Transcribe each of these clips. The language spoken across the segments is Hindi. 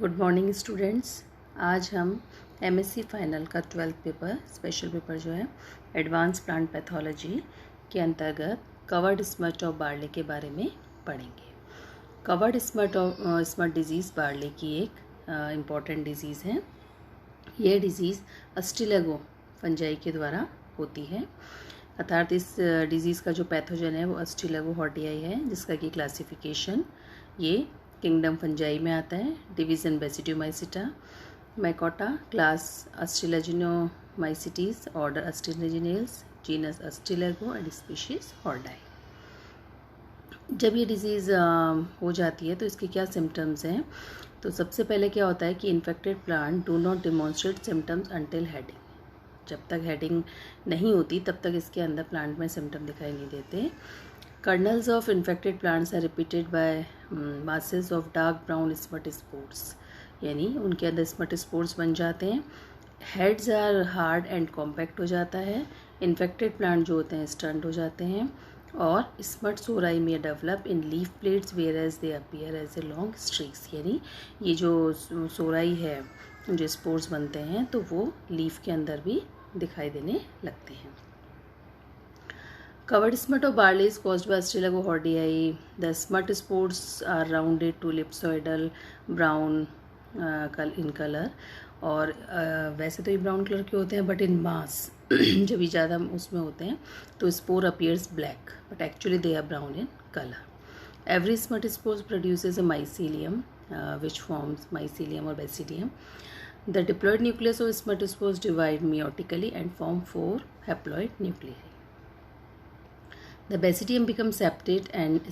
Good morning students. आज हम एमएससी फाइनल का 12th पेपर स्पेशल पेपर जो है एडवांस प्लांट पैथोलॉजी के अंतर्गत कवर्ड स्मट ऑफ बार्ले के बारे में पढ़ेंगे। कवर्ड स्मट डिजीज़ बार्ले की एक इम्पॉर्टेंट डिजीज़ है। ये डिजीज़ अस्टिलेगो फंजाई के द्वारा होती है, अर्थात इस डिजीज़ का जो पैथोजन है वो अस्टिलेगो हॉर्टियाई है, जिसका की क्लासिफिकेशन ये किंगडम फंजाई में आता है। Division Basidiomycota, Mycota, class Ustilaginomycetes, order Ustilaginales, genus Ustilago and species hordei. जब ये डिजीज़ हो जाती है तो इसके क्या सिम्टम्स हैं? तो सबसे पहले क्या होता है कि infected plant do not demonstrate symptoms until heading. जब तक हेडिंग नहीं होती तब तक इसके अंदर प्लांट में सिम्टम दिखाई नहीं देते। Kernels of infected plants are repeated by masses of dark brown smut spores, यानी उनके अंदर स्मट स्पोर्स बन जाते हैं। Heads are hard and compact हो जाता है। इन्फेक्टेड प्लांट जो होते हैं स्टंट हो जाते हैं और स्मट सोराई में develop in leaf plates whereas they appear as a long streaks, यानी ये जो सोराई है, जो स्पोर्स बनते हैं तो वो लीफ के अंदर भी दिखाई देने लगते हैं। Covered smut of barley is caused by Astilego hordeae. The smut spores are rounded to ellipsoidal brown in color, और वैसे तो ये ब्राउन कलर के होते हैं बट इन मास जब भी ज़्यादा उसमें होते हैं तो spore appears black but actually they are brown in colour. Every smut spore produces a mycelium which forms mycelium or basidium. The diploid nucleus of smut spores divide meiotically and form 4 haploid nuclei. The basidium becomes septate and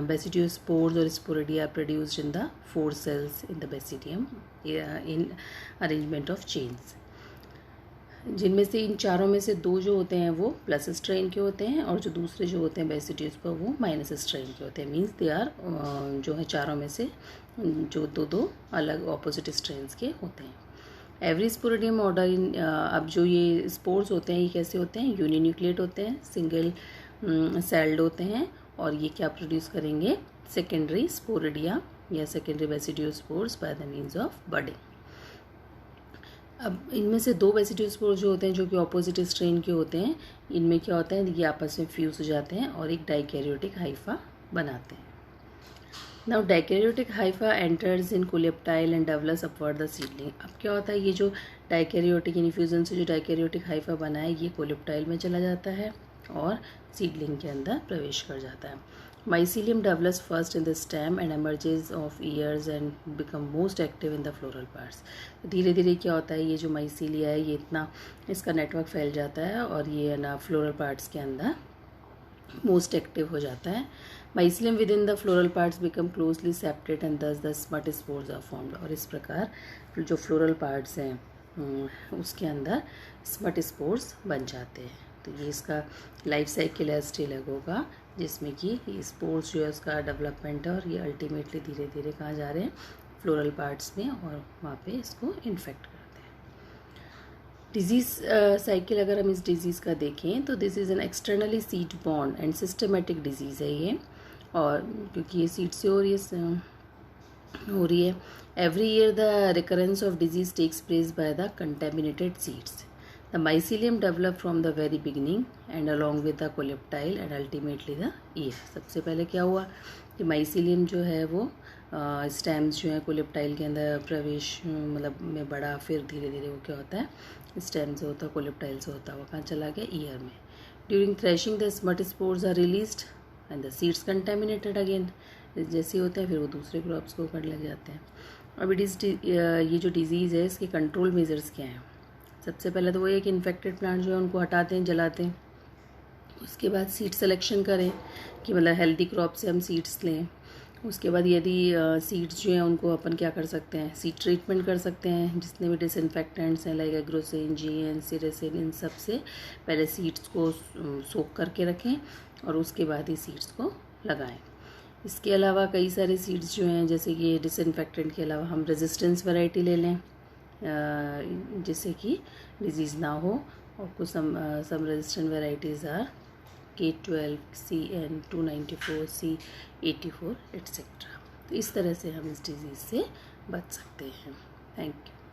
basidiospores or sporidia are produced in the 4 cells in the basidium in arrangement of chains. जिनमें से इन चारों में से 2 जो होते हैं वो प्लस स्ट्रेन के होते हैं और जो दूसरे जो होते हैं बेसिडियोस्पर वो माइनस स्ट्रेन के होते हैं। मीन्स दे आर जो है चारों में से जो दो अलग ऑपोजिट स्ट्रेन्स के होते हैं। एवरी स्पोरिडियम ऑर्डर इन अब जो ये स्पोर्स होते हैं ये कैसे होते हैं? यूनिन्यूक्लिएट होते हैं, सिंगल सेल्ड होते हैं और ये क्या प्रोड्यूस करेंगे? सेकेंडरी स्पोरिडिया या secondary basidiospores by the means of budding. अब इनमें से 2 बेसिडियोस्पोर्स जो होते हैं जो कि ऑपोजिट स्ट्रेन के होते हैं, इनमें क्या होता है, ये आपस में फ्यूज हो जाते हैं और एक डाइकैरियोटिक हाइफा बनाते हैं। Now dikaryotic Haifa enters in coleoptile and develops upward the seedling. अब क्या होता है, ये जो डाइकैरियोटिक इन्फ्यूजन से जो डाइकैरियोटिक हाइफा बना है ये कोलेप्टाइल में चला जाता है और सीडलिंग के अंदर प्रवेश कर जाता है। Mycelium develops first in the stem and emerges of years and become most active in the floral parts. धीरे धीरे क्या होता है, ये जो माइसीलिया है ये इतना इसका नेटवर्क फैल जाता है और ये ना फ्लोरल पार्ट्स के अंदर मोस्ट एक्टिव हो जाता है। Mycelium within the floral parts become closely separate and thus the smut spores are formed. और इस प्रकार जो फ्लोरल पार्ट्स हैं उसके अंदर स्मट स्पोर्स बन जाते हैं। तो ये इसका लाइफ साइकिल है अस्टिलेगो का, जिसमें कि ये स्पोर्स जो है उसका डेवलपमेंट है और ये अल्टीमेटली धीरे धीरे कहाँ जा रहे हैं? फ्लोरल पार्ट्स में, और वहाँ पे इसको इन्फेक्ट करते हैं। डिजीज़ साइकिल अगर हम इस डिजीज़ का देखें तो this is an externally seed born and systematic disease है ये, और क्योंकि ये सीड से हो रही है। Every year the recurrence of disease takes place by the contaminated seeds. The mycelium develop from the very beginning and along with the coleoptile and ultimately the ear. सबसे पहले क्या हुआ कि माइसीलियम जो है वो स्टेम्स जो है कोलेप्टाइल के अंदर प्रवेश मतलब में बढ़ा, फिर धीरे धीरे वो क्या होता है, स्टेम से होता है कोलेप्टाइल से होता है वो कहाँ चला गया? ईयर में। During threshing the smut spores are released and the seeds contaminated again. जैसे होते हैं फिर वो दूसरे क्रॉप्स को कर लग जाते हैं। अब ये जो डिजीज़ है इसके कंट्रोल मेजर्स क्या हैं? सबसे पहले तो वो एक इन्फेक्टेड प्लांट जो है उनको हटाते हैं, जलाते हैं। उसके बाद सीड सिलेक्शन करें कि मतलब हेल्दी क्रॉप से हम सीड्स लें। उसके बाद यदि सीड्स जो हैं उनको अपन क्या कर सकते हैं? सीड ट्रीटमेंट कर सकते हैं। जितने भी डिसइंफेक्टेंट्स हैं लाइक एग्रोसिन, जीएन, सिरेसिन, इन सब से पहले सीड्स को सोक करके रखें और उसके बाद ही सीड्स को लगाएं। इसके अलावा कई सारे सीड्स जो हैं, जैसे कि डिसइंफेक्टेंट के अलावा हम रेजिस्टेंस वैरायटी ले लें जिससे कि डिजीज़ ना हो, और कुछ some resistant varieties are K12, CN294, C84 etcetera. तो इस तरह से हम इस डिज़ीज़ से बच सकते हैं। Thank you.